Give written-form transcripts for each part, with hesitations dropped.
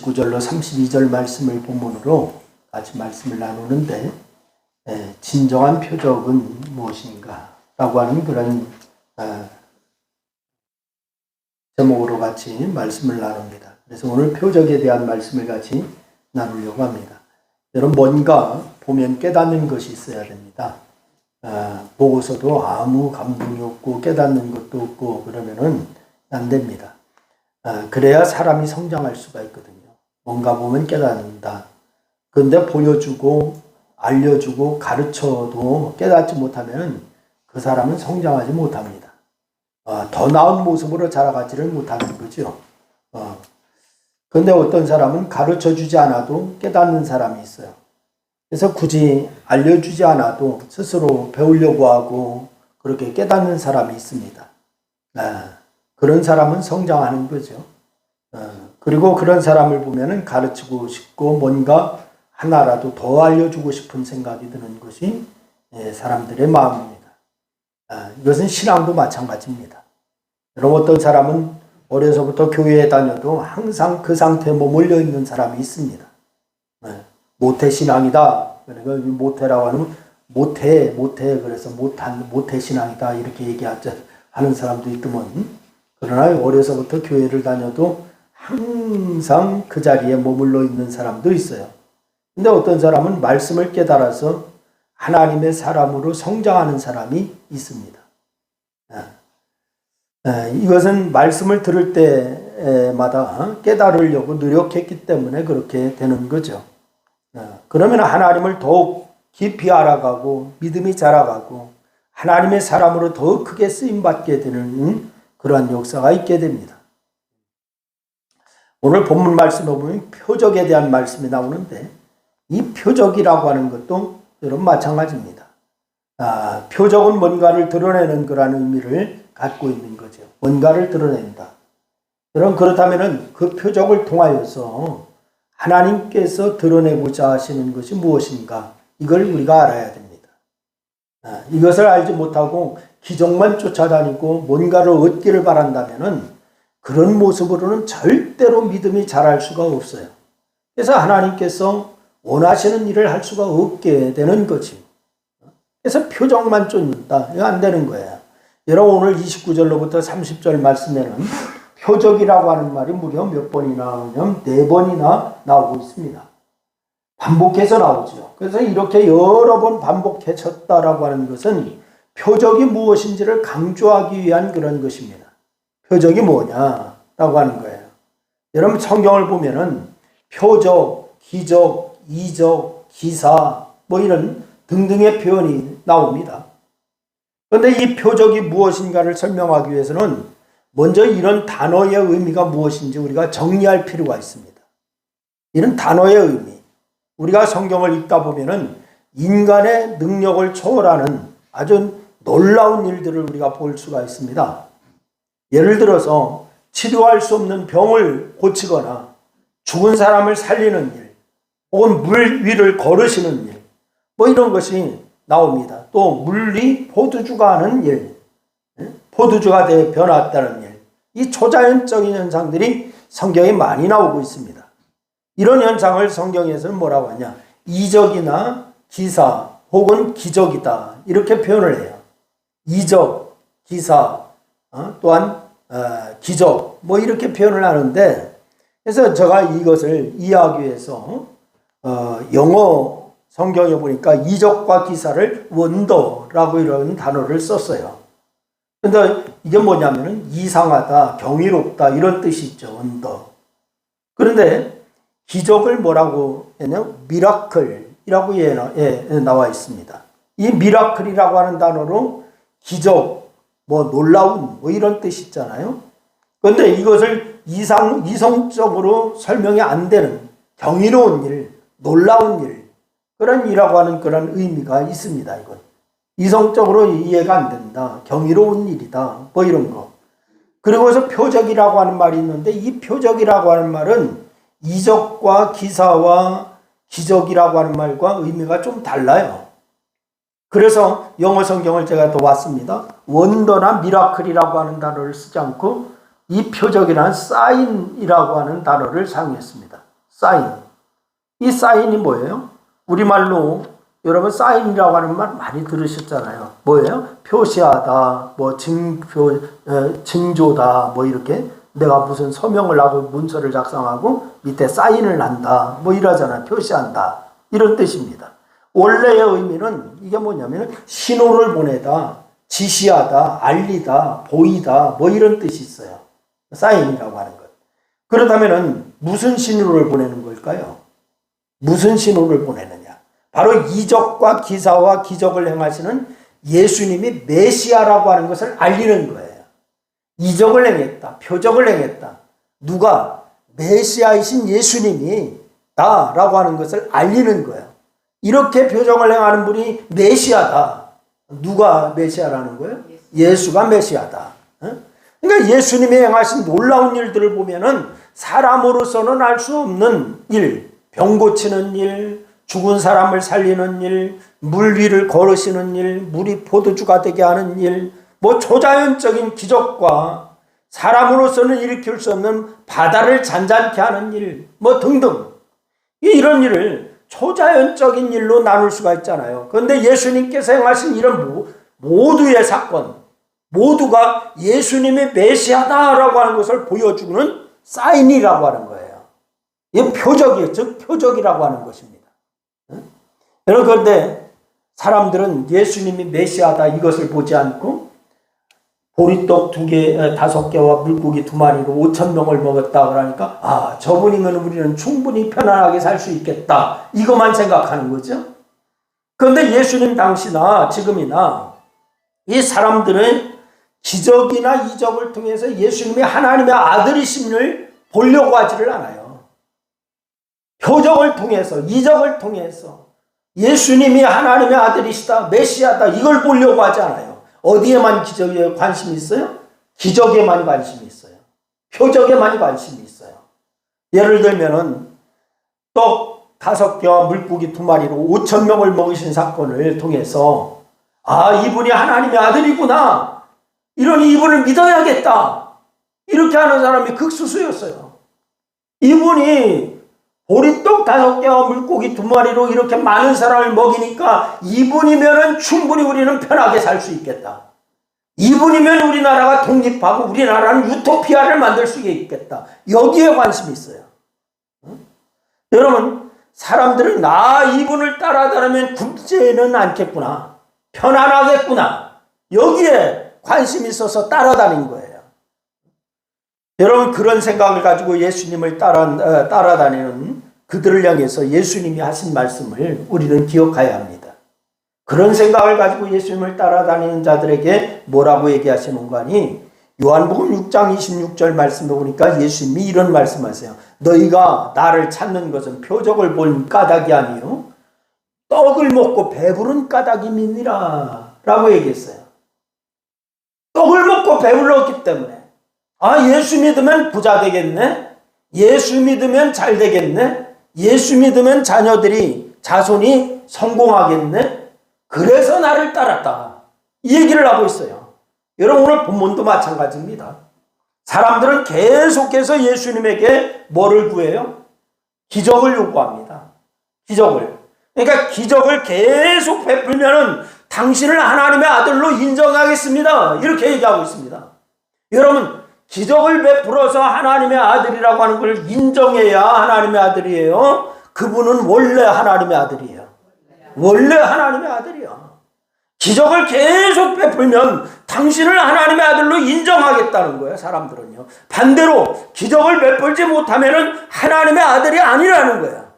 29절로 32절 말씀을 본문으로 같이 말씀을 나누는데, 진정한 표적은 무엇인가 라고 하는 그런 제목으로 같이 말씀을 나눕니다. 그래서 오늘 표적에 대한 말씀을 같이 나누려고 합니다. 여러분, 뭔가 보면 깨닫는 것이 있어야 됩니다. 보고서도 아무 감동이 없고 깨닫는 것도 없고 그러면은 안 됩니다. 그래야 사람이 성장할 수가 있거든요. 뭔가 보면 깨닫는다. 그런데 보여주고 알려주고 가르쳐도 깨닫지 못하면 그 사람은 성장하지 못합니다. 더 나은 모습으로 자라가지를 못하는 거죠. 그런데 어떤 사람은 가르쳐주지 않아도 깨닫는 사람이 있어요. 그래서 굳이 알려주지 않아도 스스로 배우려고 하고 그렇게 깨닫는 사람이 있습니다. 그런 사람은 성장하는 거죠. 그리고 그런 사람을 보면은 가르치고 싶고 뭔가 하나라도 더 알려주고 싶은 생각이 드는 것이 사람들의 마음입니다. 이것은 신앙도 마찬가지입니다. 여러분, 어떤 사람은 어려서부터 교회에 다녀도 항상 그 상태에 머물러 있는 사람이 있습니다. 모태신앙이다. 그러니까 모태라고 하면 모태 그래서 모태신앙이다 이렇게 얘기하는 사람도 있더만, 그러나 어려서부터 교회를 다녀도 항상 그 자리에 머물러 있는 사람도 있어요. 근데 어떤 사람은 말씀을 깨달아서 하나님의 사람으로 성장하는 사람이 있습니다. 이것은 말씀을 들을 때마다 깨달으려고 노력했기 때문에 그렇게 되는 거죠. 그러면 하나님을 더욱 깊이 알아가고 믿음이 자라가고 하나님의 사람으로 더 크게 쓰임받게 되는 그러한 역사가 있게 됩니다. 오늘 본문 말씀에 보면 표적에 대한 말씀이 나오는데, 이 표적이라고 하는 것도 여러분 마찬가지입니다. 표적은 뭔가를 드러내는 그런 의미를 갖고 있는 거죠. 뭔가를 드러낸다. 여러분, 그렇다면 그 표적을 통하여서 하나님께서 드러내고자 하시는 것이 무엇인가, 이걸 우리가 알아야 됩니다. 이것을 알지 못하고 기적만 쫓아다니고 뭔가를 얻기를 바란다면 그런 모습으로는 절대로 믿음이 자랄 수가 없어요. 그래서 하나님께서 원하시는 일을 할 수가 없게 되는 거지. 그래서 표적만 쫓는다. 이거 안 되는 거예요. 여러분, 오늘 29절로부터 30절 말씀에는 표적이라고 하는 말이 무려 몇 번이나 나오냐면 4번이나 나오고 있습니다. 반복해서 나오죠. 그래서 이렇게 여러 번 반복해졌다라고 하는 것은 표적이 무엇인지를 강조하기 위한 그런 것입니다. 표적이 뭐냐라고 하는 거예요. 여러분, 성경을 보면은 표적, 기적, 이적, 기사 뭐 이런 등등의 표현이 나옵니다. 그런데 이 표적이 무엇인가를 설명하기 위해서는 먼저 이런 단어의 의미가 무엇인지 우리가 정리할 필요가 있습니다. 이런 단어의 의미, 우리가 성경을 읽다 보면은 인간의 능력을 초월하는 아주 놀라운 일들을 우리가 볼 수가 있습니다. 예를 들어서 치료할 수 없는 병을 고치거나 죽은 사람을 살리는 일, 혹은 물 위를 걸으시는 일, 뭐 이런 것이 나옵니다. 또 물이 포도주가 하는 일, 포도주가 되어 변화했다는 일, 이 초자연적인 현상들이 성경에 많이 나오고 있습니다. 이런 현상을 성경에서는 뭐라고 하냐, 이적이나 기사 혹은 기적이다 이렇게 표현을 해요. 이적, 기사, 또한 기적 뭐 이렇게 표현을 하는데, 그래서 제가 이것을 이해하기 위해서 영어 성경에 보니까 이적과 기사를 원더라고 이런 단어를 썼어요. 근데 이게 뭐냐면은 이상하다, 경이롭다 이런 뜻이 있죠. 원더. 그런데 기적을 뭐라고 했냐? 미라클이라고 나와 있습니다. 이 미라클이라고 하는 단어로 기적, 뭐 놀라운 뭐 이런 뜻이 있잖아요. 그런데 이것을 이성적으로 설명이 안 되는 경이로운 일, 놀라운 일, 그런 일이라고 하는 그런 의미가 있습니다. 이건 이성적으로 이해가 안 된다, 경이로운 일이다, 뭐 이런 거. 그리고서 표적이라고 하는 말이 있는데, 이 표적이라고 하는 말은 이적과 기사와 기적이라고 하는 말과 의미가 좀 달라요. 그래서 영어 성경을 제가 더 봤습니다. 원더나 미라클이라고 하는 단어를 쓰지 않고 이 표적이라는 사인이라고 하는 단어를 사용했습니다. 사인. 이 사인이 뭐예요? 우리말로 여러분 사인이라고 하는 말 많이 들으셨잖아요. 뭐예요? 표시하다, 뭐 징조다, 뭐 이렇게 내가 무슨 서명을 하고 문서를 작성하고 밑에 사인을 한다, 뭐 이러잖아요. 표시한다. 이런 뜻입니다. 원래의 의미는 이게 뭐냐면 신호를 보내다, 지시하다, 알리다, 보이다, 뭐 이런 뜻이 있어요. 사인이라고 하는 것. 그렇다면 무슨 신호를 보내는 걸까요? 무슨 신호를 보내느냐? 바로 이적과 기사와 기적을 행하시는 예수님이 메시아라고 하는 것을 알리는 거예요. 이적을 행했다, 표적을 행했다. 누가? 메시아이신 예수님이 다라고 하는 것을 알리는 거예요. 이렇게 표적을 행하는 분이 메시아다. 누가 메시아라는 거예요? 예수가 메시아다. 그러니까 예수님이 행하신 놀라운 일들을 보면은 사람으로서는 알 수 없는 일, 병 고치는 일, 죽은 사람을 살리는 일, 물 위를 걸으시는 일, 물이 포도주가 되게 하는 일, 뭐 초자연적인 기적과 사람으로서는 일으킬 수 없는 바다를 잔잔케 하는 일, 뭐 등등. 이런 일을 초자연적인 일로 나눌 수가 있잖아요. 그런데 예수님께서 행하신 이런 모두의 사건, 모두가 예수님의 메시아다라고 하는 것을 보여주는 사인이라고 하는 거예요. 이 표적이에요. 즉 표적이라고 하는 것입니다. 여러분, 그런데 사람들은 예수님이 메시아다 이것을 보지 않고 보리떡 2개, 5개와 물고기 2마리로 5,000명을 먹었다 그러니까 아, 저분이면 우리는 충분히 편안하게 살 수 있겠다 이것만 생각하는 거죠. 그런데 예수님 당시나 지금이나 이 사람들은 기적이나 이적을 통해서 예수님이 하나님의 아들이심을 보려고 하지를 않아요. 표적을 통해서, 이적을 통해서 예수님이 하나님의 아들이시다, 메시아다 이걸 보려고 하지 않아요. 어디에만 기적에 관심이 있어요? 기적에만 관심이 있어요. 표적에만 관심이 있어요. 예를 들면은 떡 5개와 물고기 2마리로 5,000명을 먹이신 사건을 통해서 아, 이분이 하나님의 아들이구나, 이러니 이분을 믿어야겠다 이렇게 하는 사람이 극소수였어요. 이분이 보리떡 5개와 물고기 2마리로 이렇게 많은 사람을 먹이니까 이분이면은 충분히 우리는 편하게 살 수 있겠다. 이분이면 우리나라가 독립하고 우리나라는 유토피아를 만들 수 있겠다. 여기에 관심이 있어요. 여러분, 사람들은 나 이분을 따라다니면 굶지는 않겠구나, 편안하겠구나, 여기에 관심이 있어서 따라다닌 거예요. 여러분, 그런 생각을 가지고 예수님을 따라다니는 그들을 향해서 예수님이 하신 말씀을 우리는 기억해야 합니다. 그런 생각을 가지고 예수님을 따라다니는 자들에게 뭐라고 얘기하시는가 하니 요한복음 6장 26절 말씀에 보니까 예수님이 이런 말씀하세요. 너희가 나를 찾는 것은 표적을 본 까닭이 아니요 떡을 먹고 배부른 까닭임이니라 라고 얘기했어요. 떡을 먹고 배불렀기 때문에 아, 예수 믿으면 부자 되겠네, 예수 믿으면 잘 되겠네, 예수 믿으면 자손이 성공하겠네, 그래서 나를 따랐다 이 얘기를 하고 있어요. 여러분, 오늘 본문도 마찬가지입니다. 사람들은 계속해서 예수님에게 뭐를 구해요? 기적을 요구합니다. 기적을. 그러니까 기적을 계속 베풀면은 당신을 하나님의 아들로 인정하겠습니다 이렇게 얘기하고 있습니다. 여러분, 기적을 베풀어서 하나님의 아들이라고 하는 걸 인정해야 하나님의 아들이에요? 그분은 원래 하나님의 아들이에요. 원래 하나님의 아들이야. 기적을 계속 베풀면 당신을 하나님의 아들로 인정하겠다는 거예요. 사람들은요. 반대로 기적을 베풀지 못하면 하나님의 아들이 아니라는 거예요.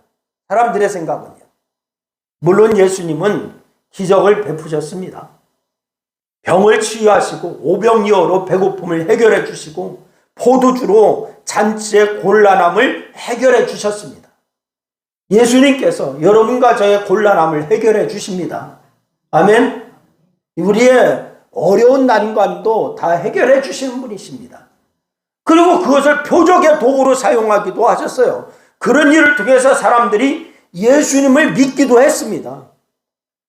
사람들의 생각은요. 물론 예수님은 기적을 베푸셨습니다. 병을 치유하시고 오병이어로 배고픔을 해결해 주시고 포도주로 잔치의 곤란함을 해결해 주셨습니다. 예수님께서 여러분과 저의 곤란함을 해결해 주십니다. 아멘. 우리의 어려운 난관도 다 해결해 주시는 분이십니다. 그리고 그것을 표적의 도구로 사용하기도 하셨어요. 그런 일을 통해서 사람들이 예수님을 믿기도 했습니다.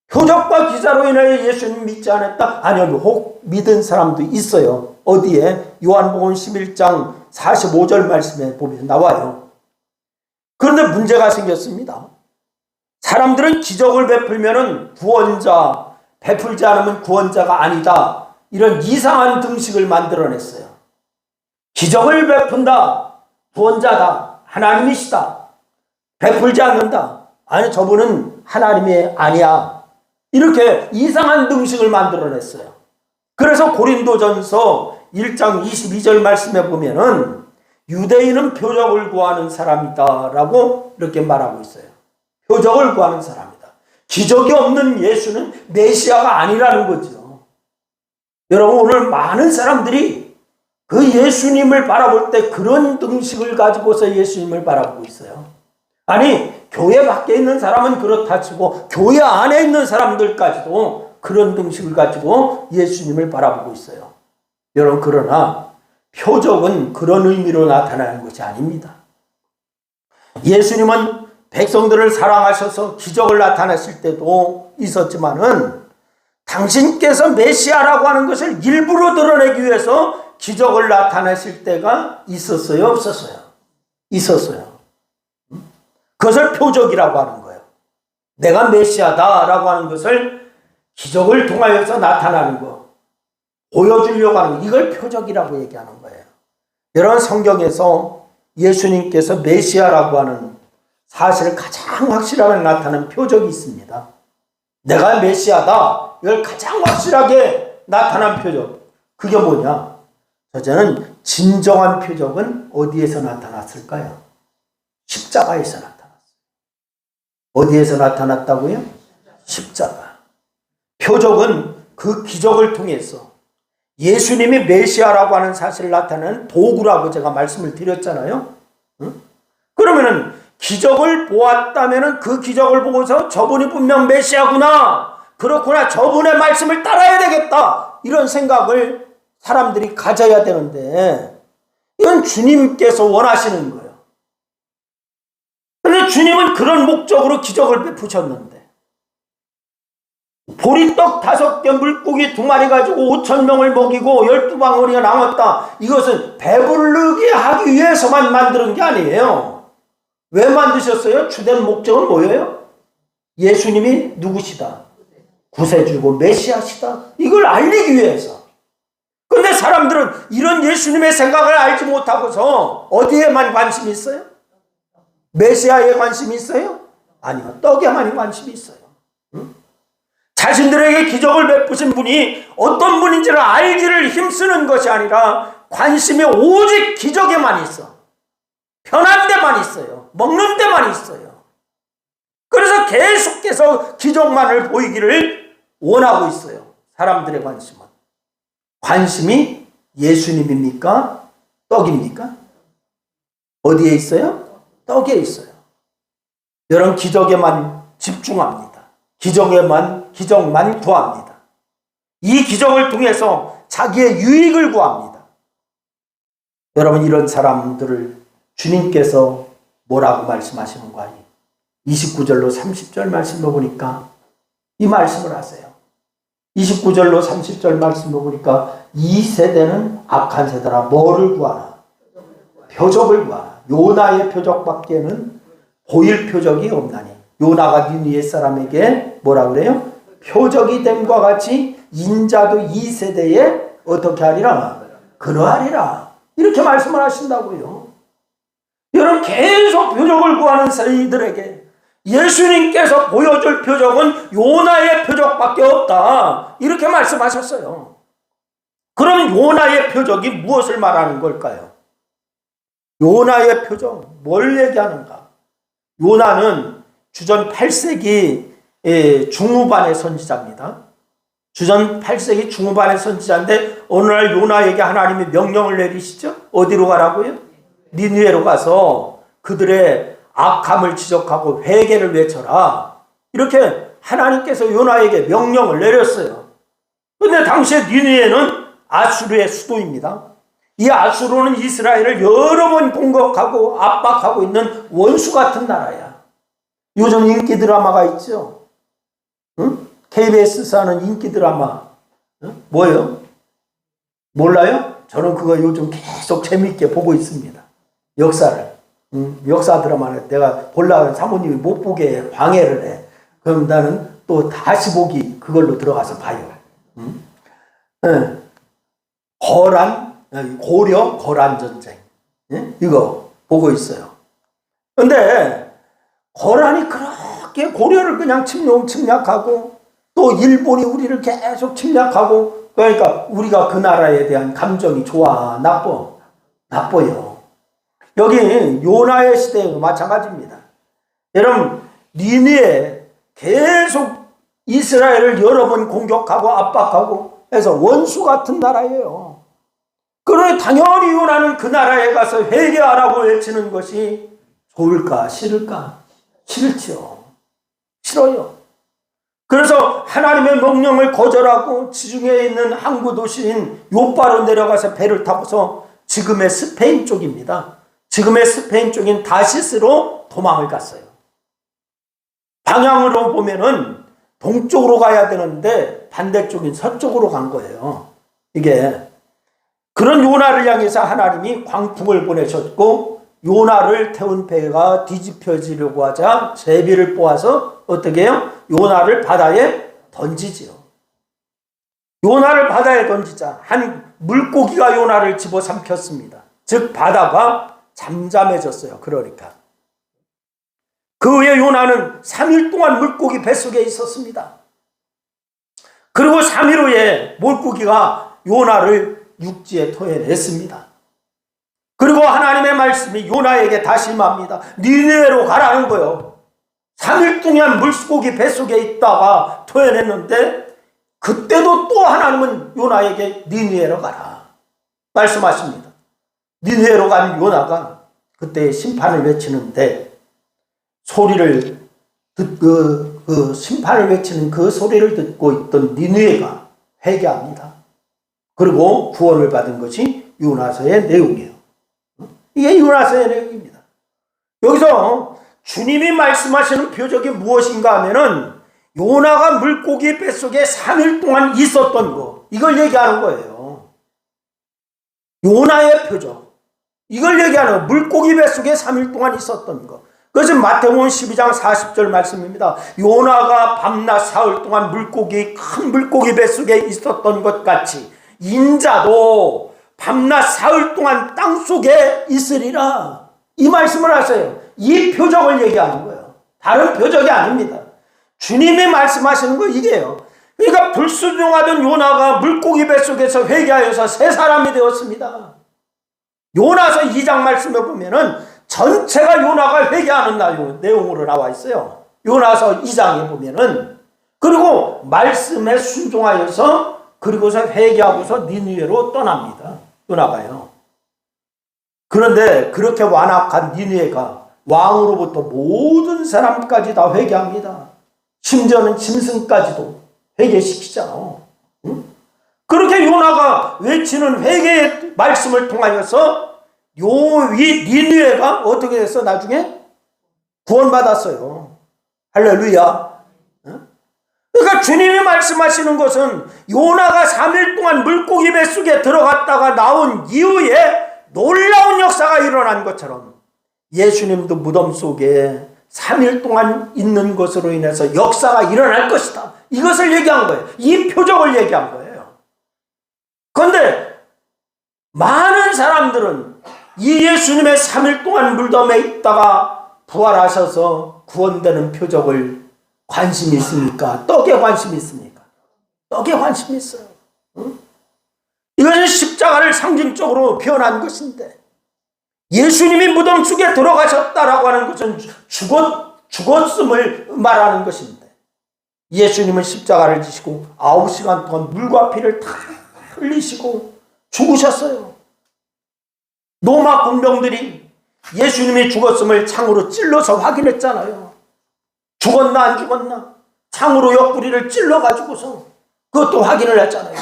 표적과 기사로 인하여 예수님 믿지 않았다? 아니요, 혹 믿은 사람도 있어요. 어디에? 요한복음 11장 45절 말씀에 보면 나와요. 그런데 문제가 생겼습니다. 사람들은 기적을 베풀면은 구원자, 베풀지 않으면 구원자가 아니다. 이런 이상한 등식을 만들어냈어요. 기적을 베푼다. 구원자다. 하나님이시다. 베풀지 않는다. 아니, 저분은 하나님이 아니야. 이렇게 이상한 등식을 만들어냈어요. 그래서 고린도전서 1장 22절 말씀에 보면은 유대인은 표적을 구하는 사람이다 라고 이렇게 말하고 있어요. 표적을 구하는 사람이다. 기적이 없는 예수는 메시아가 아니라는 거죠. 여러분, 오늘 많은 사람들이 그 예수님을 바라볼 때 그런 등식을 가지고서 예수님을 바라보고 있어요. 아니, 교회 밖에 있는 사람은 그렇다 치고 교회 안에 있는 사람들까지도 그런 등식을 가지고 예수님을 바라보고 있어요. 여러분, 그러나 표적은 그런 의미로 나타나는 것이 아닙니다. 예수님은 백성들을 사랑하셔서 기적을 나타냈을 때도 있었지만은 당신께서 메시아라고 하는 것을 일부러 드러내기 위해서 기적을 나타내실 때가 있었어요, 없었어요? 있었어요. 그것을 표적이라고 하는 거예요. 내가 메시아다라고 하는 것을 기적을 통하여서 나타나는 거, 보여주려고 하는 거, 이걸 표적이라고 얘기하는 거예요. 여러분, 성경에서 예수님께서 메시아라고 하는 사실을 가장 확실하게 나타내는 표적이 있습니다. 내가 메시아다, 이걸 가장 확실하게 나타난 표적, 그게 뭐냐? 저는 진정한 표적은 어디에서 나타났을까요? 십자가에서 나타났어요. 어디에서 나타났다고요? 십자가. 표적은 그 기적을 통해서 예수님이 메시아라고 하는 사실을 나타내는 도구라고 제가 말씀을 드렸잖아요. 응? 그러면은 기적을 보았다면은 그 기적을 보고서 저분이 분명 메시아구나, 그렇구나, 저분의 말씀을 따라야 되겠다, 이런 생각을 사람들이 가져야 되는데 이건 주님께서 원하시는 거예요. 그런데 주님은 그런 목적으로 기적을 베푸셨는데 보리떡 5개, 물고기 2마리 가지고 5,000명을 먹이고 12방울이가 남았다. 이것은 배부르게 하기 위해서만 만드는 게 아니에요. 왜 만드셨어요? 주된 목적은 뭐예요? 예수님이 누구시다? 구세주고 메시아시다. 이걸 알리기 위해서. 그런데 사람들은 이런 예수님의 생각을 알지 못하고서 어디에만 관심이 있어요? 메시아에 관심이 있어요? 아니요. 떡에만 관심이 있어요. 응? 자신들에게 기적을 베푸신 분이 어떤 분인지를 알기를 힘쓰는 것이 아니라 관심이 오직 기적에만 있어. 편한 데만 있어요. 먹는 데만 있어요. 그래서 계속해서 기적만을 보이기를 원하고 있어요. 사람들의 관심은. 관심이 예수님입니까? 떡입니까? 어디에 있어요? 떡에 있어요. 여러분, 기적에만 집중합니다. 기적만 구합니다. 이 기적을 통해서 자기의 유익을 구합니다. 여러분, 이런 사람들을 주님께서 뭐라고 말씀하시는 거 아니에요? 29절로 30절 말씀을 보니까 이 말씀을 하세요. 29절로 30절 말씀을 보니까 이 세대는 악한 세대라. 뭐를 구하나? 표적을 구하나. 요나의 표적밖에는 보일 표적이 없나니. 요나가 니느웨 사람에게 뭐라 그래요? 표적이 됨과 같이 인자도 이 세대에 어떻게 하리라? 그러하리라. 이렇게 말씀을 하신다고요. 여러분, 계속 표적을 구하는 사람들에게 예수님께서 보여줄 표적은 요나의 표적밖에 없다, 이렇게 말씀하셨어요. 그럼 요나의 표적이 무엇을 말하는 걸까요? 요나의 표적, 뭘 얘기하는가? 요나는 주전 8세기 중후반의 선지자입니다. 주전 8세기 중후반의 선지자인데 어느 날 요나에게 하나님이 명령을 내리시죠. 어디로 가라고요? 니느웨로 가서 그들의 악함을 지적하고 회개를 외쳐라. 이렇게 하나님께서 요나에게 명령을 내렸어요. 그런데 당시에 니느웨는 아수르의 수도입니다. 이 아수르는 이스라엘을 여러 번 공격하고 압박하고 있는 원수 같은 나라야. 요즘 인기 드라마가 있죠. 응? KBS에서 하는 인기 드라마. 응? 뭐예요? 몰라요? 저는 그거 요즘 계속 재미있게 보고 있습니다. 역사를. 역사 드라마는 내가 보려고 사모님이 못 보게 방해를 해. 그럼 나는 또 다시 보기 그걸로 들어가서 봐요. 고려 거란 전쟁. 이거 보고 있어요. 근데 거란이 그렇게 고려를 그냥 침략하고 또 일본이 우리를 계속 침략하고 그러니까 우리가 그 나라에 대한 감정이 좋아 나빠요. 여기 요나의 시대에도 마찬가지입니다. 여러분 니느웨 계속 이스라엘을 여러 번 공격하고 압박하고 해서 원수 같은 나라예요. 그러니 당연히 요나는 그 나라에 가서 회개하라고 외치는 것이 좋을까 싫을까? 싫지요. 싫어요. 그래서 하나님의 명령을 거절하고 지중해에 있는 항구 도시인 요바로 내려가서 배를 타고서 지금의 스페인 쪽입니다. 지금의 스페인 쪽인 다시스로 도망을 갔어요. 방향으로 보면은 동쪽으로 가야 되는데 반대쪽인 서쪽으로 간 거예요. 이게 그런 요나를 향해서 하나님이 광풍을 보내셨고 요나를 태운 배가 뒤집혀지려고 하자 제비를 뽑아서 어떻게 해요? 요나를 바다에 던지지요. 요나를 바다에 던지자 한 물고기가 요나를 집어삼켰습니다. 즉 바다가 잠잠해졌어요. 그러니까 그 후에 요나는 3일 동안 물고기 뱃속에 있었습니다. 그리고 3일 후에 물고기가 요나를 육지에 토해냈습니다. 그리고 하나님의 말씀이 요나에게 다시 임합니다. 니느웨로 가라는 거예요. 3일 동안 물고기 뱃속에 있다가 토해냈는데 그때도 또 하나님은 요나에게 니느웨로 가라 말씀하십니다. 니느웨로 간 요나가 그때 심판을 외치는데 소리를 듣고 심판을 외치는 그 소리를 듣고 있던 니느웨가 회개합니다. 그리고 구원을 받은 것이 요나서의 내용이에요. 이게 요나서의 내용입니다. 여기서 주님이 말씀하시는 표적이 무엇인가 하면은 요나가 물고기 뱃속에 3일 동안 있었던 거 이걸 얘기하는 거예요. 요나의 표적 이걸 얘기하는 거. 물고기 뱃속에 3일 동안 있었던 거. 그것은 마태복음 12장 40절 말씀입니다. 요나가 밤낮 사흘 동안 큰 물고기 뱃속에 있었던 것 같이 인자도 밤낮 사흘 동안 땅속에 있으리라 이 말씀을 하세요. 이 표적을 얘기하는 거예요. 다른 표적이 아닙니다. 주님이 말씀하시는 거 이게요. 그러니까 불순종하던 요나가 물고기 뱃속에서 회개하여서 새 사람이 되었습니다. 요나서 2장 말씀에 보면은 전체가 요나가 회개하는 내용으로 나와 있어요. 요나서 2장에 보면은 그리고 말씀에 순종하여서 그리고서 회개하고서 니느웨로 떠납니다. 요나가요. 그런데 그렇게 완악한 니느웨가 왕으로부터 모든 사람까지 다 회개합니다. 심지어는 짐승까지도 회개시키잖아. 응? 그렇게 요나가 외치는 회개의 말씀을 통하여서 니느웨가 어떻게 됐어? 나중에 구원받았어요. 할렐루야. 그러니까 주님이 말씀하시는 것은 요나가 3일 동안 물고기 뱃속에 들어갔다가 나온 이후에 놀라운 역사가 일어난 것처럼 예수님도 무덤 속에 3일 동안 있는 것으로 인해서 역사가 일어날 것이다. 이것을 얘기한 거예요. 이 표적을 얘기한 거예요. 그런데 많은 사람들은 이 예수님의 3일 동안 무덤에 있다가 부활하셔서 구원되는 표적을 관심이 있습니까? 떡에 관심이 있습니까? 떡에 관심이 있어요. 응? 이것은 십자가를 상징적으로 표현한 것인데 예수님이 무덤 속에 들어가셨다라고 하는 것은 죽었음을 말하는 것인데 예수님은 십자가를 지시고 9시간 동안 물과 피를 다 흘리시고 죽으셨어요. 로마 군병들이 예수님이 죽었음을 창으로 찔러서 확인했잖아요. 죽었나 안 죽었나 창으로 옆구리를 찔러가지고서 그것도 확인을 했잖아요.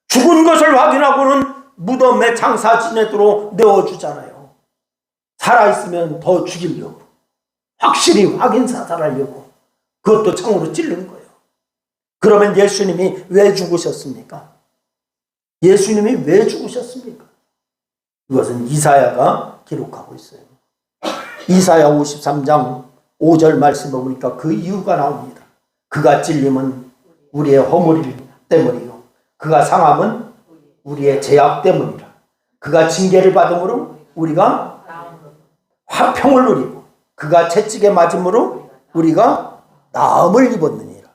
죽은 것을 확인하고는 무덤에 장사 지내도록 내어주잖아요. 살아있으면 더 죽이려고 확실히 확인 사살하려고 그것도 창으로 찔른 거예요. 그러면 예수님이 왜 죽으셨습니까? 예수님이 왜 죽으셨습니까? 이것은 이사야가 기록하고 있어요. 이사야 53장 5절 말씀을 보니까 그 이유가 나옵니다. 그가 찔림은 우리의 허물 때문이요 그가 상함은 우리의 죄악 때문이라. 그가 징계를 받음으로 우리가 화평을 누리고 그가 채찍에 맞음으로 우리가 나음을 입었느니라.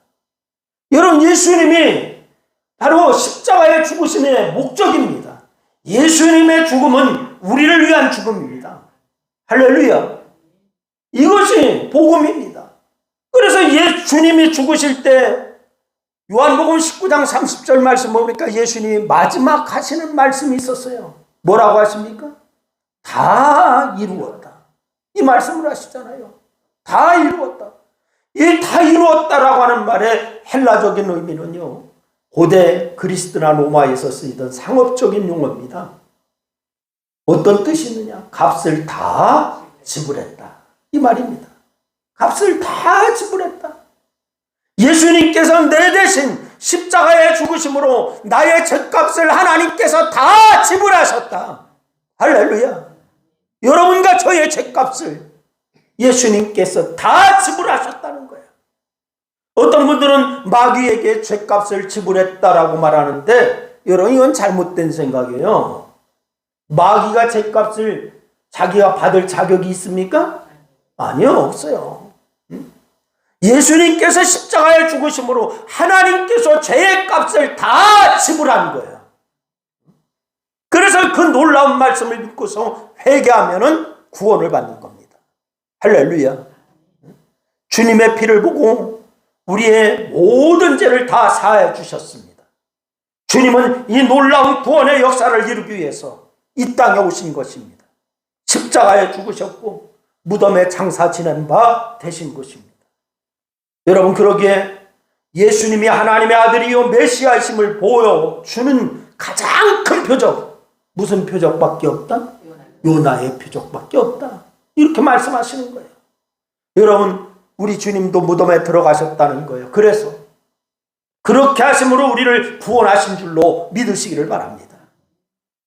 여러분, 예수님이 바로 십자가의 죽으심의 목적입니다. 예수님의 죽음은 우리를 위한 죽음입니다. 할렐루야. 이것이 복음입니다. 그래서 예수님이 죽으실 때 요한복음 19장 30절 말씀 보니까 예수님이 마지막 하시는 말씀이 있었어요. 뭐라고 하십니까? 다 이루었다. 이 말씀을 하시잖아요. 다 이루었다. 이 다 이루었다라고 하는 말의 헬라적인 의미는요, 고대 그리스나 로마에서 쓰이던 상업적인 용어입니다. 어떤 뜻이 있느냐? 값을 다 지불했다. 이 말입니다. 값을 다 지불했다. 예수님께서 내 대신 십자가에 죽으심으로 나의 죗값을 하나님께서 다 지불하셨다. 할렐루야. 여러분과 저의 죗값을 예수님께서 다 지불하셨다는 거예요. 어떤 분들은 마귀에게 죗값을 지불했다라고 말하는데, 여러분, 이건 잘못된 생각이에요. 마귀가 죗값을 자기가 받을 자격이 있습니까? 아니요, 없어요. 예수님께서 십자가에 죽으심으로 하나님께서 죄의 값을 다 지불한 거예요. 그래서 그 놀라운 말씀을 믿고서 회개하면은 구원을 받는 겁니다. 할렐루야. 주님의 피를 보고 우리의 모든 죄를 다 사해 주셨습니다. 주님은 이 놀라운 구원의 역사를 이루기 위해서 이 땅에 오신 것입니다. 십자가에 죽으셨고 무덤에 장사 지낸 바 되신 것입니다. 여러분, 그러기에 예수님이 하나님의 아들이요 메시아이심을 보여주는 가장 큰 표적, 무슨 표적밖에 없다? 요나의 표적밖에 없다. 이렇게 말씀하시는 거예요. 여러분, 우리 주님도 무덤에 들어가셨다는 거예요. 그래서 그렇게 하심으로 우리를 구원하신 줄로 믿으시기를 바랍니다.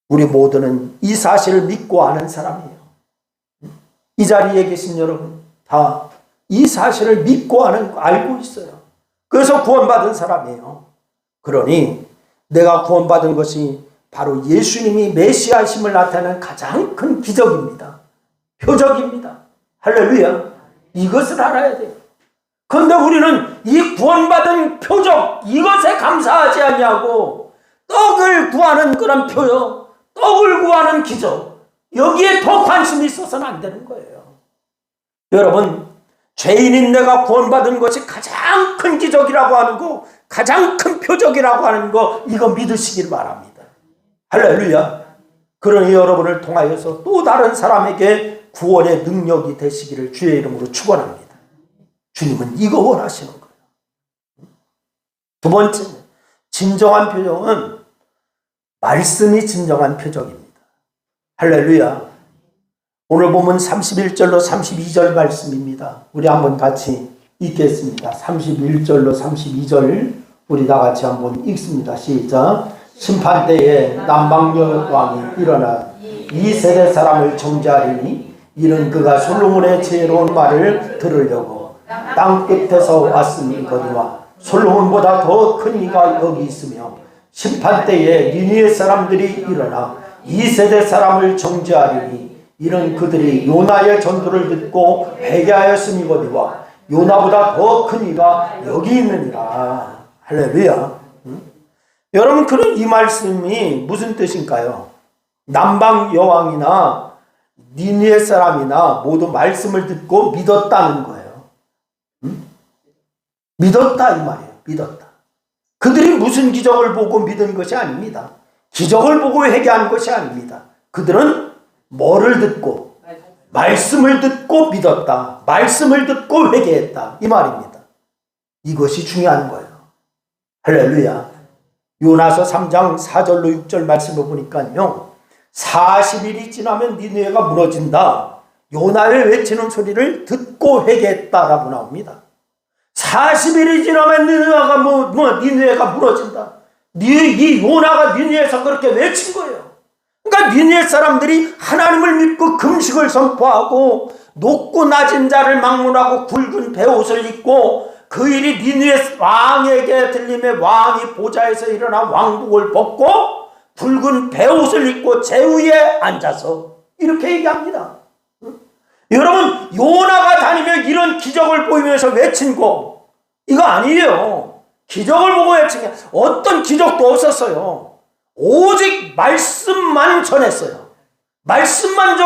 우리 모두는 이 사실을 믿고 아는 사람이에요. 이 자리에 계신 여러분 다 이 사실을 믿고 알고 있어요. 그래서 구원받은 사람이에요. 그러니 내가 구원받은 것이 바로 예수님이 메시아이심을 나타내는 가장 큰 기적입니다. 표적입니다. 할렐루야. 이것을 알아야 돼요. 그런데 우리는 이 구원받은 표적, 이것에 감사하지 않냐고 떡을 구하는 그런 표적, 떡을 구하는 기적, 여기에 더 관심이 있어서는 안 되는 거예요. 여러분, 죄인인 내가 구원받은 것이 가장 큰 기적이라고 하는 거, 가장 큰 표적이라고 하는 거, 이거 믿으시길 바랍니다. 할렐루야. 그러니 여러분을 통하여서 또 다른 사람에게 구원의 능력이 되시기를 주의 이름으로 축원합니다. 주님은 이거 원하시는 거예요. 두 번째, 진정한 표적은 말씀이 진정한 표적입니다. 할렐루야. 오늘 보면 31절로 32절 말씀입니다. 우리 한번 같이 읽겠습니다. 31절로 32절 우리 다 같이 한번 읽습니다. 시작. 심판때에 남방여 왕이 일어나 이 세대 사람을 정죄하리니 이는 그가 솔로몬의 지혜로운 말을 들으려고 땅 끝에서 왔으니거니와 솔로몬보다 더 큰 이가 여기 있으며 심판때에 니느웨 사람들이 일어나 이 세대 사람을 정죄하리니 이는 그들이 요나의 전도를 듣고 회개하였으니거니와 요나보다 더 큰 이가 여기 있느니라. 할렐루야. 여러분, 그런 이 말씀이 무슨 뜻인가요? 남방 여왕이나 니느웨 사람이나 모두 말씀을 듣고 믿었다는 거예요. 믿었다 이 말이에요. 믿었다. 그들이 무슨 기적을 보고 믿은 것이 아닙니다. 기적을 보고 회개한 것이 아닙니다. 그들은 뭐를 듣고? 말씀을 듣고 믿었다. 말씀을 듣고 회개했다. 이 말입니다. 이것이 중요한 거예요. 할렐루야. 요나서 3장 4절로 6절 말씀을 보니까요, 40일이 지나면 니느웨가 무너진다. 요나를 외치는 소리를 듣고 회개했다라고 나옵니다. 40일이 지나면 니느웨가 무너진다. 이 요나가 니느웨에서 그렇게 외친 거예요. 그러니까 니느웨 사람들이 하나님을 믿고 금식을 선포하고 높고 낮은 자를 막론하고 굵은 베옷을 입고 그 일이 니느웨 왕에게 들림에 왕이 보좌에서 일어나 왕복을 벗고 굵은 베옷을 입고 제위에 앉아서 이렇게 얘기합니다. 여러분, 요나가 다니며 이런 기적을 보이면서 외친 거 이거 아니에요. 기적을 보고 외친 게 어떤 기적도 없었어요. 오직 말씀만 전했어요. 말씀만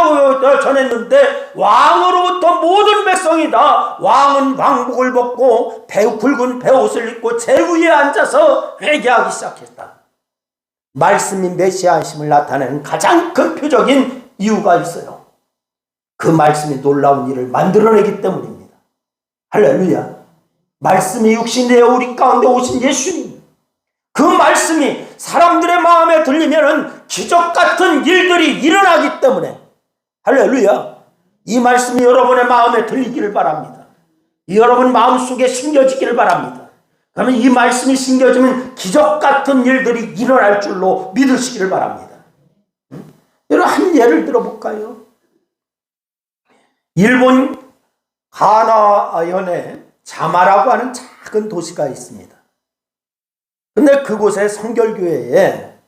전했는데 왕으로부터 모든 백성이 다 왕은 왕복을 벗고 굵은 베옷을 입고 제위에 앉아서 회개하기 시작했다. 말씀이 메시아심을 나타내는 가장 큰 표적인 이유가 있어요. 그 말씀이 놀라운 일을 만들어내기 때문입니다. 할렐루야. 말씀이 육신되어 우리 가운데 오신 예수님, 그 말씀이 사람들의 마음에 들리면은 기적 같은 일들이 일어나기 때문에, 할렐루야, 이 말씀이 여러분의 마음에 들리기를 바랍니다. 여러분 마음속에 심겨지기를 바랍니다. 그러면 이 말씀이 심겨지면 기적 같은 일들이 일어날 줄로 믿으시기를 바랍니다. 여러분, 한 예를 들어볼까요? 일본 가나현에 자마라고 하는 작은 도시가 있습니다. 근데 그곳에 성결교회에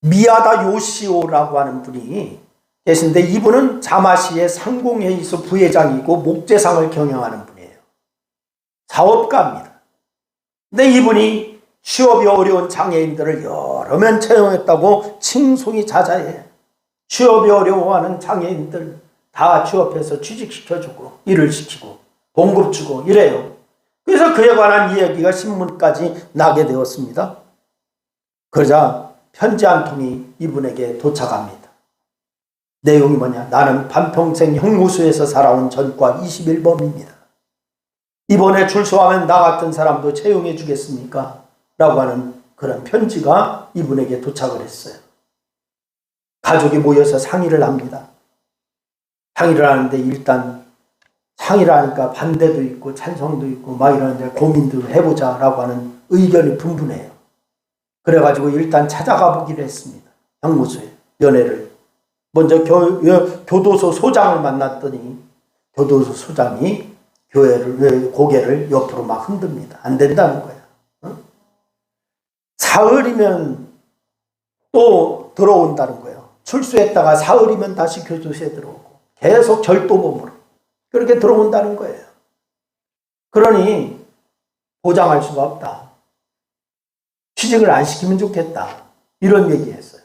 미야다 요시오라고 하는 분이 계신데, 이분은 자마시의 상공회의소 부회장이고 목재상을 경영하는 분이에요. 사업가입니다. 근데 이분이 취업이 어려운 장애인들을 여러 명 채용했다고 칭송이 자자해. 취업이 어려워하는 장애인들 다 취업해서 취직시켜주고 일을 시키고 봉급 주고 이래요. 그래서 그에 관한 이야기가 신문까지 나게 되었습니다. 그러자 편지 한 통이 이분에게 도착합니다. 내용이 뭐냐? 나는 반평생 형무소에서 살아온 전과 21범입니다. 이번에 출소하면 나 같은 사람도 채용해 주겠습니까? 라고 하는 그런 편지가 이분에게 도착을 했어요. 가족이 모여서 상의를 합니다. 상의를 하는데 일단 상의를 하니까 반대도 있고 찬성도 있고 막 이러는데 고민도 해보자라고 하는 의견이 분분해요. 그래가지고 일단 찾아가 보기로 했습니다. 형무소에 연애를. 먼저 교도소 소장을 만났더니 교도소 소장이 고개를 옆으로 막 흔듭니다. 안 된다는 거야. 사흘이면 또 들어온다는 거예요. 출소했다가 사흘이면 다시 교도소에 들어오고 계속 절도범으로 그렇게 들어온다는 거예요. 그러니 보장할 수가 없다. 취직을 안 시키면 좋겠다. 이런 얘기했어요.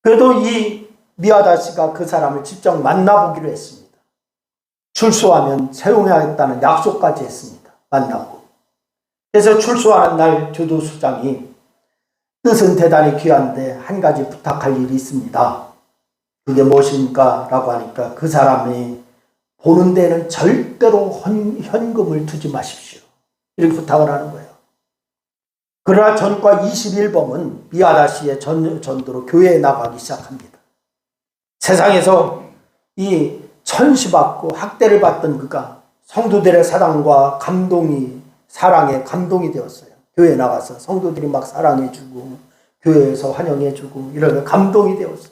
그래도 이 미야다 씨가 그 사람을 직접 만나보기로 했습니다. 출소하면 채용하겠다는 약속까지 했습니다. 만나고. 그래서 출소하는 날 교도소장이 뜻은 대단히 귀한데 한 가지 부탁할 일이 있습니다. 그게 무엇입니까? 라고 하니까 그 사람이 보는 데는 절대로 현금을 두지 마십시오. 이렇게 부탁을 하는 거예요. 그러나 전과 21범은 미야다 씨의 전도로 교회에 나가기 시작합니다. 세상에서 이 천시받고 학대를 받던 그가 성도들의 사랑과 사랑에 감동이 되었어요. 교회에 나가서 성도들이 막 사랑해주고 교회에서 환영해주고 이러면 감동이 되었어.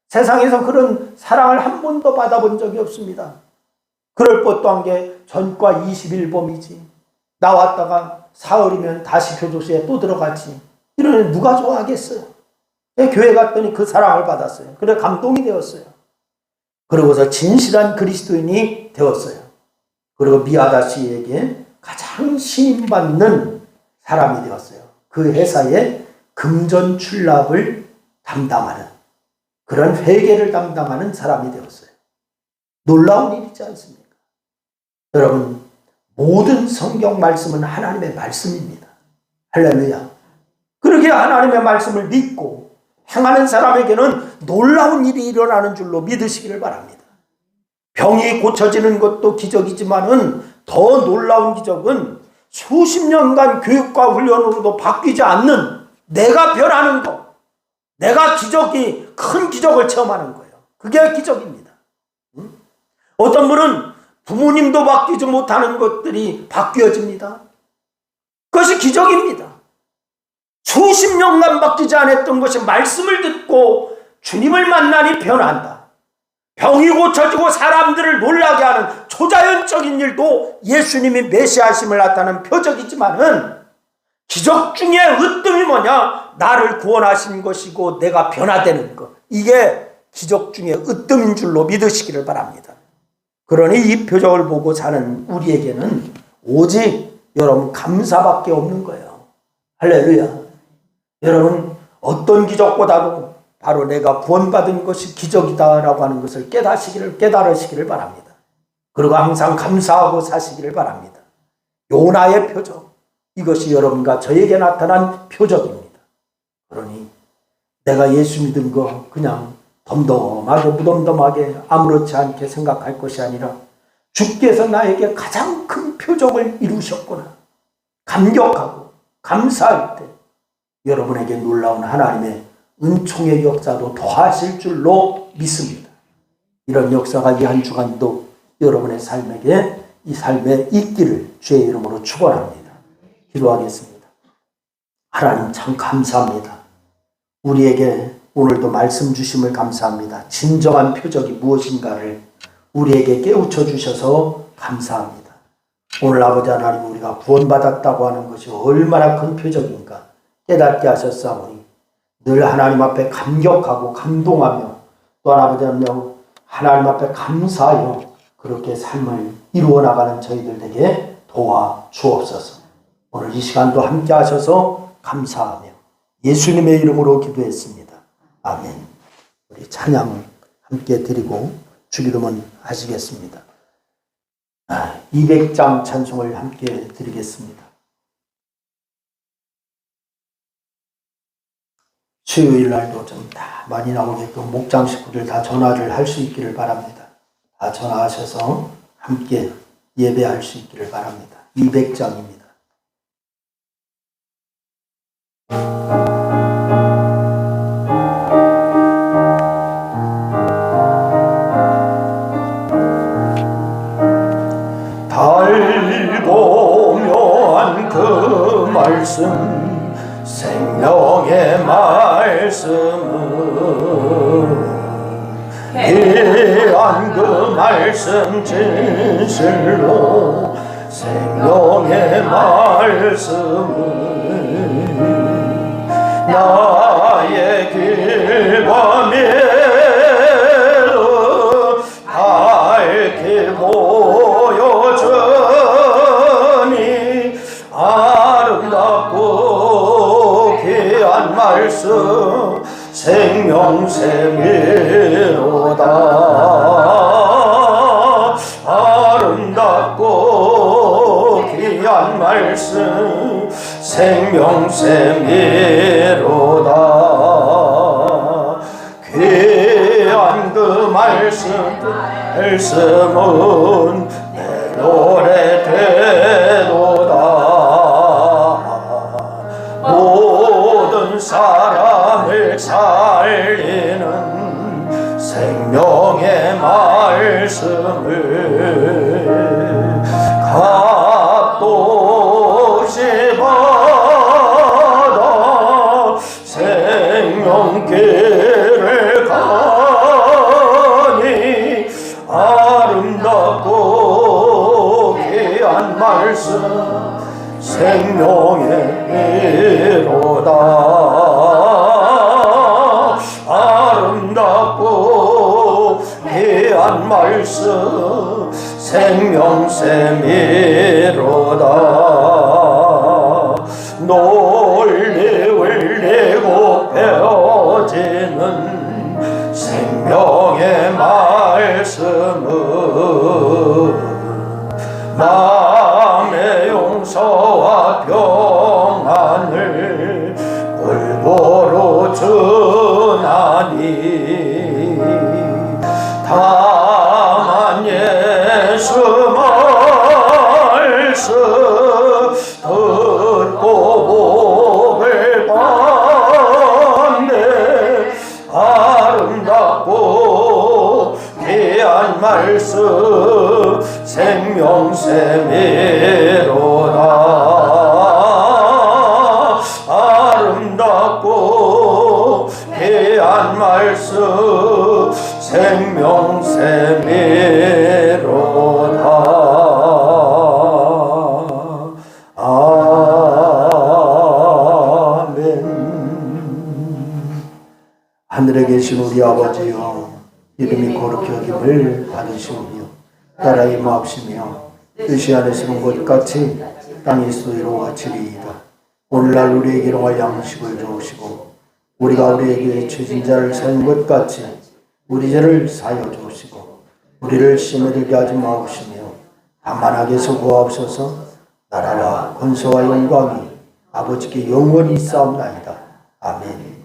세상에서 그런 사랑을 한 번도 받아본 적이 없습니다. 그럴 법도 한 게 전과 21범이지. 나왔다가 사흘이면 다시 교도소에 또 들어가지. 이러면 누가 좋아하겠어요? 교회 갔더니 그 사랑을 받았어요. 그래 감동이 되었어요. 그러고서 진실한 그리스도인이 되었어요. 그리고 미야다 씨에게 가장 신임받는 사람이 되었어요. 그 회사의 금전 출납을 담당하는 그런 회계를 담당하는 사람이 되었어요. 놀라운 일이지 않습니까? 여러분, 모든 성경 말씀은 하나님의 말씀입니다. 할렐루야. 그렇게 하나님의 말씀을 믿고 행하는 사람에게는 놀라운 일이 일어나는 줄로 믿으시기를 바랍니다. 병이 고쳐지는 것도 기적이지만은 더 놀라운 기적은 수십 년간 교육과 훈련으로도 바뀌지 않는 내가 변하는 것, 내가 큰 기적을 체험하는 거예요. 그게 기적입니다. 어떤 분은 부모님도 바뀌지 못하는 것들이 바뀌어집니다. 그것이 기적입니다. 수십 년간 바뀌지 않았던 것이 말씀을 듣고 주님을 만나니 변한다. 병이 고쳐지고 사람들을 놀라게 하는 초자연적인 일도 예수님이 메시아심을 나타내는 표적이지만은 기적 중에 으뜸이 뭐냐? 나를 구원하신 것이고 내가 변화되는 것. 이게 기적 중에 으뜸인 줄로 믿으시기를 바랍니다. 그러니 이 표적을 보고 사는 우리에게는 오직 여러분 감사밖에 없는 거예요. 할렐루야. 여러분 어떤 기적보다도 바로 내가 구원받은 것이 기적이다라고 하는 것을 깨달으시기를 바랍니다. 그리고 항상 감사하고 사시기를 바랍니다. 요나의 표적, 이것이 여러분과 저에게 나타난 표적입니다. 그러니 내가 예수 믿은 거 그냥 덤덤하게 무덤덤하게 아무렇지 않게 생각할 것이 아니라 주께서 나에게 가장 큰 표적을 이루셨구나 감격하고 감사할 때 여러분에게 놀라운 하나님의 은총의 역사도 더하실 줄로 믿습니다. 이런 역사가 이 한 주간도 여러분의 삶에게 이 삶에 있기를 주의 이름으로 축원합니다. 기도하겠습니다. 하나님 참 감사합니다. 우리에게 오늘도 말씀 주심을 감사합니다. 진정한 표적이 무엇인가를 우리에게 깨우쳐 주셔서 감사합니다. 오늘 아버지 하나님 우리가 구원받았다고 하는 것이 얼마나 큰 표적인가 깨닫게 하셨사오니 늘 하나님 앞에 감격하고 감동하며 또한 아버지 하나님 앞에 감사하여 그렇게 삶을 이루어 나가는 저희들에게 도와 주옵소서. 오늘 이 시간도 함께 하셔서 감사하며 예수님의 이름으로 기도했습니다. 아멘. 우리 찬양을 함께 드리고 주기도문 하시겠습니다. 200장 찬송을 함께 드리겠습니다. 수요일 날도 좀 다 많이 나오게끔 목장 식구들 다 전화를 할 수 있기를 바랍니다. 다 전화하셔서 함께 예배할 수 있기를 바랍니다. 200장입니다. 달보면 그 말씀 생명의 말씀은 귀한 그 말씀 진실로 생명의 말씀은 나의 길과 미래를 밝게 보여주니 아름답고 귀한 말씀 생명샘이로다. 아름답고 귀한 말씀 생명샘이로다. 귀한 그 말씀은 내 노래 되도다. 모든 사람을 살리는 생명의 말씀을 값없이 받아 생명길을 가니 아름답고 귀한 말씀 생명의 미로다. 아름답고 귀한 말씀 생명샘이로다. 널리 울리고 펴지는 생명의 말씀은 마음의 용서와 평안을 골고루 주나니 다만 예수 말씀 듣고 복을 받네. 아름답고 귀한 말씀 생명샘이로다. 아름답고 귀한 말씀 생명샘이로다. 아멘. 하늘에 계신 우리 아버지여, 이름이 거룩히 여김을 받으시오며 나라 임하옵시며 뜻이 하늘에서는 것 같이 땅에서도 이루어지리이다. 오늘날 우리에게 일용할 양식을 주옵시고 우리가 우리에게 죄진 자를 사한 것 같이 우리 죄를 사하여 주옵시고 우리를 시험에 들게 하지 마옵시며 다만 악에서 구하옵소서. 나라라 권세와 영광이 아버지께 영원히 있사옵나이다. 아멘.